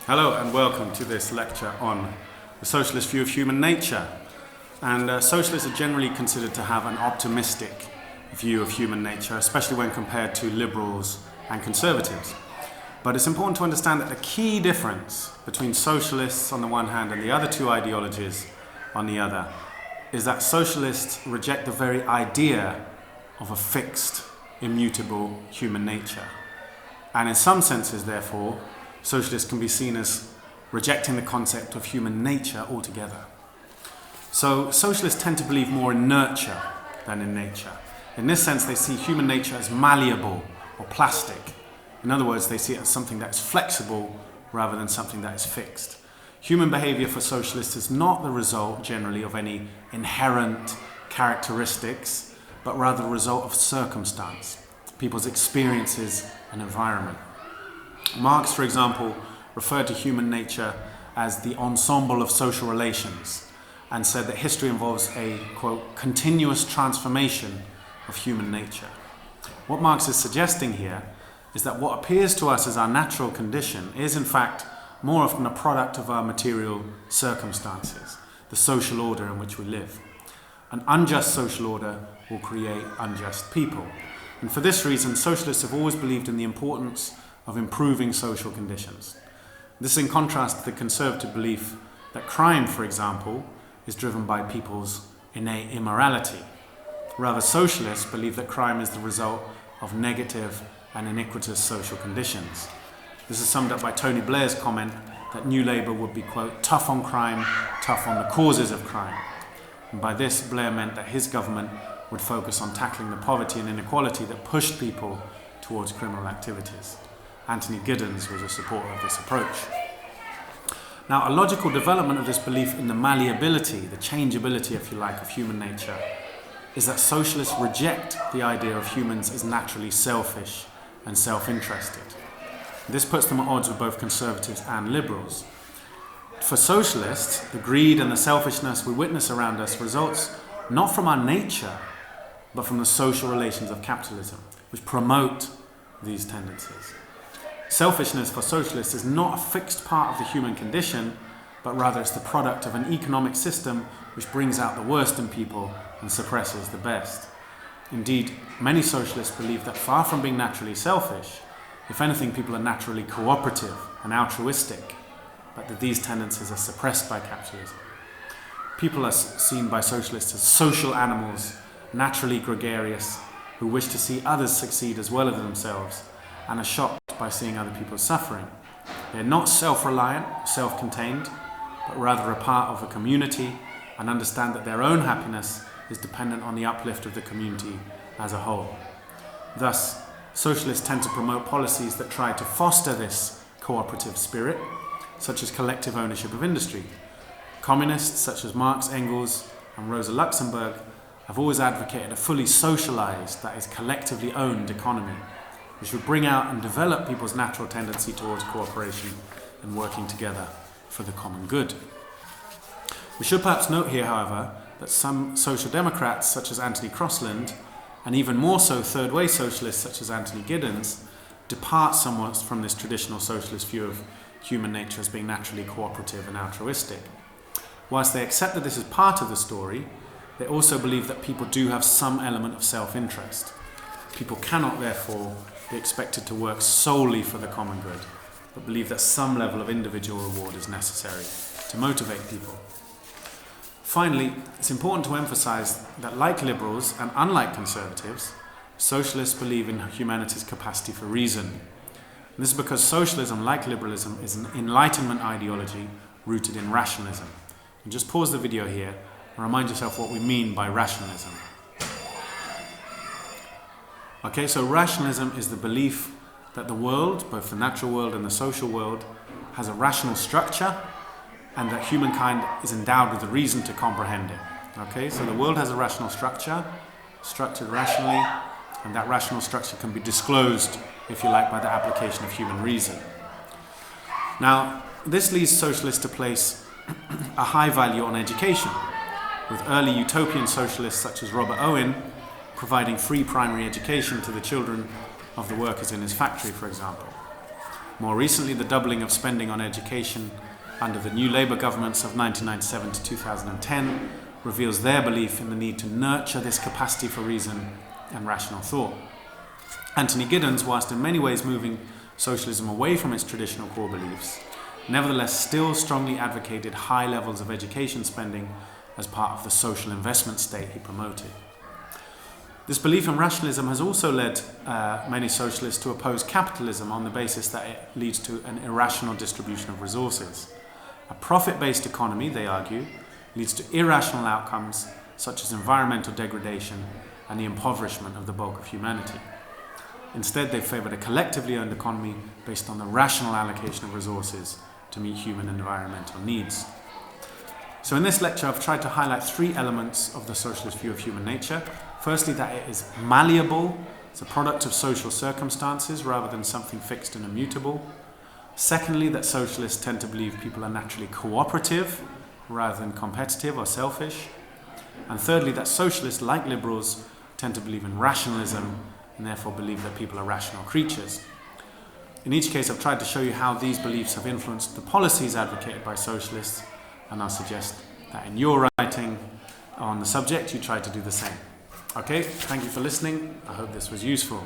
Hello and welcome to this lecture on the socialist view of human nature. And socialists are generally considered to have an optimistic view of human nature, especially when compared to liberals and conservatives. But it's important to understand that the key difference between socialists on the one hand and the other two ideologies on the other is that socialists reject the very idea of a fixed, immutable human nature. And in some senses, therefore, socialists can be seen as rejecting the concept of human nature altogether. So socialists tend to believe more in nurture than in nature. In this sense, they see human nature as malleable or plastic. In other words, they see it as something that is flexible rather than something that is fixed. Human behavior for socialists is not the result generally of any inherent characteristics, but rather the result of circumstance, people's experiences and environment. Marx, for example, referred to human nature as the ensemble of social relations and said that history involves a, quote, continuous transformation of human nature. What Marx is suggesting here is that what appears to us as our natural condition is in fact more often a product of our material circumstances, the social order in which we live. An unjust social order will create unjust people. And for this reason, socialists have always believed in the importance of improving social conditions. This is in contrast to the conservative belief that crime, for example, is driven by people's innate immorality. Rather, socialists believe that crime is the result of negative and iniquitous social conditions. This is summed up by Tony Blair's comment that New Labour would be, quote, tough on crime, tough on the causes of crime. And by this, Blair meant that his government would focus on tackling the poverty and inequality that pushed people towards criminal activities. Anthony Giddens was a supporter of this approach. Now, a logical development of this belief in the malleability, the changeability, if you like, of human nature, is that socialists reject the idea of humans as naturally selfish and self-interested. This puts them at odds with both conservatives and liberals. For socialists, the greed and the selfishness we witness around us results not from our nature, but from the social relations of capitalism, which promote these tendencies. Selfishness for socialists is not a fixed part of the human condition, but rather it's the product of an economic system which brings out the worst in people and suppresses the best. Indeed, many socialists believe that far from being naturally selfish, if anything, people are naturally cooperative and altruistic, but that these tendencies are suppressed by capitalism. People are seen by socialists as social animals, naturally gregarious, who wish to see others succeed as well as themselves, and are shocked by seeing other people suffering. They're not self-reliant, self-contained, but rather a part of a community and understand that their own happiness is dependent on the uplift of the community as a whole. Thus, socialists tend to promote policies that try to foster this cooperative spirit, such as collective ownership of industry. Communists such as Marx, Engels, and Rosa Luxemburg have always advocated a fully socialized, that is, collectively owned economy, which would bring out and develop people's natural tendency towards cooperation and working together for the common good. We should perhaps note here, however, that some social democrats such as Anthony Crosland, and even more so third-way socialists such as Anthony Giddens, depart somewhat from this traditional socialist view of human nature as being naturally cooperative and altruistic. Whilst they accept that this is part of the story, they also believe that people do have some element of self-interest. People cannot, therefore, be expected to work solely for the common good, but believe that some level of individual reward is necessary to motivate people. Finally, it's important to emphasize that like liberals and unlike conservatives, socialists believe in humanity's capacity for reason. And this is because socialism, like liberalism, is an Enlightenment ideology rooted in rationalism. And just pause the video here and remind yourself what we mean by rationalism. Okay, so rationalism is the belief that the world, both the natural world and the social world, has a rational structure and that humankind is endowed with the reason to comprehend it. Okay, so the world has a rational structure, structured rationally, and that rational structure can be disclosed, if you like, by the application of human reason. Now, this leads socialists to place a high value on education, with early utopian socialists such as Robert Owen providing free primary education to the children of the workers in his factory, for example. More recently, the doubling of spending on education under the new Labour governments of 1997 to 2010 reveals their belief in the need to nurture this capacity for reason and rational thought. Anthony Giddens, whilst in many ways moving socialism away from its traditional core beliefs, nevertheless still strongly advocated high levels of education spending as part of the social investment state he promoted. This belief in rationalism has also led many socialists to oppose capitalism on the basis that it leads to an irrational distribution of resources. A profit-based economy, they argue, leads to irrational outcomes such as environmental degradation and the impoverishment of the bulk of humanity. Instead, they favoured a collectively owned economy based on the rational allocation of resources to meet human and environmental needs. So in this lecture, I've tried to highlight three elements of the socialist view of human nature. Firstly, that it is malleable. It's a product of social circumstances rather than something fixed and immutable. Secondly, that socialists tend to believe people are naturally cooperative rather than competitive or selfish. And thirdly, that socialists, like liberals, tend to believe in rationalism and therefore believe that people are rational creatures. In each case, I've tried to show you how these beliefs have influenced the policies advocated by socialists, and I'll suggest that in your writing on the subject, you try to do the same. Okay, thank you for listening. I hope this was useful.